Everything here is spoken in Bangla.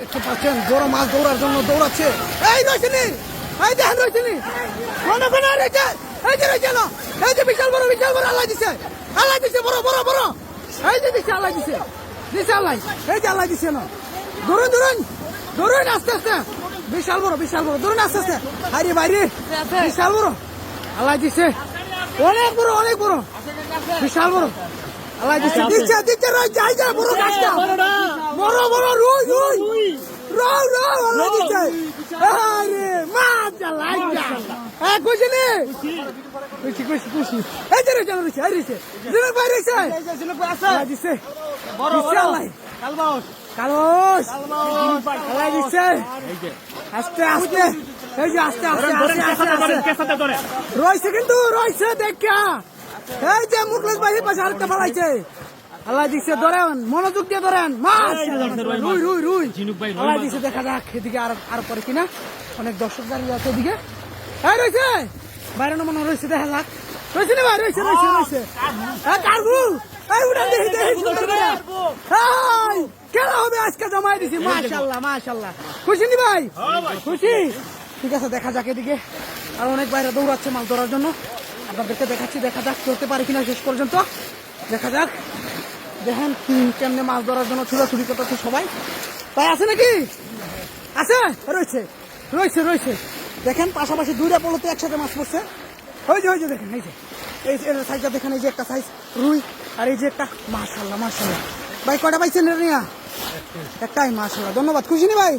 দেখতে পাচ্ছেন বড় মাছ দৌড়ার জন্য দৌড়াচ্ছে। এই রয়েছেনি, এই দেখেন রয়েছেনি, কোন কোন রয়েছে, এই যে রয়েছে না, এই যে বিশাল বড় আল্লাহ দিছে, বড় বড় বড়, এই যে দিছে আল্লাহ দিছে, আল্লাহ, এই যে আল্লাহ দিছে না, ধরুন ধরুন ধরুন আস্তে আস্তে, বিশাল বড় ধরুন আস্তে আস্তে, আরে বাইরে বিশাল বড় আল্লাহ দিছে, অনেক বড় বিশাল বড় আল্লাহ দিছে, দিচ্ছে রয়েছে, এই যে বড় গাছটা, বড় রুই আল্লাহ দিছে, আরে মাছ আল্লাহ খুশি নে, খুশি, এই যে রয়েছে জিনুক ভাই রয়েছে, আল্লাহ দিছে, কালবাউস আল্লাহ দিছে, আস্তে আস্তে, এই যে আস্তে রয়েছে, কিন্তু রয়েছে দেখা, এই যে মুখলেশ ভাই পাশে আরেকটা ফালাইছে, আল্লাহ দিচ্ছে, ধরেন মনোযোগ দিয়ে ধরেন, মাছ রুই আল্লাহ দিচ্ছে, দেখা যাক এদিকে আর পরে কিনা, অনেক দর্শক দাঁড়িয়ে আছে এদিকে, এই রয়েছে বাইরে মনে রয়েছে, দেখা যাক রয়েছে না ভাই, রয়েছে কারবু, এই উড়ান দেখি সুন্দর করে, খেলা হবে আজকে, জমাই দিছি, মাশাআল্লাহ খুশি নি ভাই, খুশি, ঠিক আছে, দেখা যাক এদিকে আর অনেক বাইরে দৌড়াচ্ছে মাছ ধরার জন্য, আপনাদেরকে দেখাচ্ছি, দেখা যাক চলতে পারে কিনা শেষ পর্যন্ত, দেখা যাক, দেখেন কেমনে মাছ ধরার জন্য ছুটাছুটি করতেছে সবাই, তাই আছে নাকি, আছে, রয়েছে, দেখেন পাশাপাশি দুইটা পলোতে একসাথে মাছ পড়ছে, ওই যে দেখেন, এই যে সাইজটা দেখেন, এই যে একটা সাইজ রুই, আর এই যে একটা, মাশাআল্লাহ ভাই কয়টা পাইছেন নিয়া, একটাই, মাশাআল্লাহ, ধন্যবাদ, খুশি নি ভাই।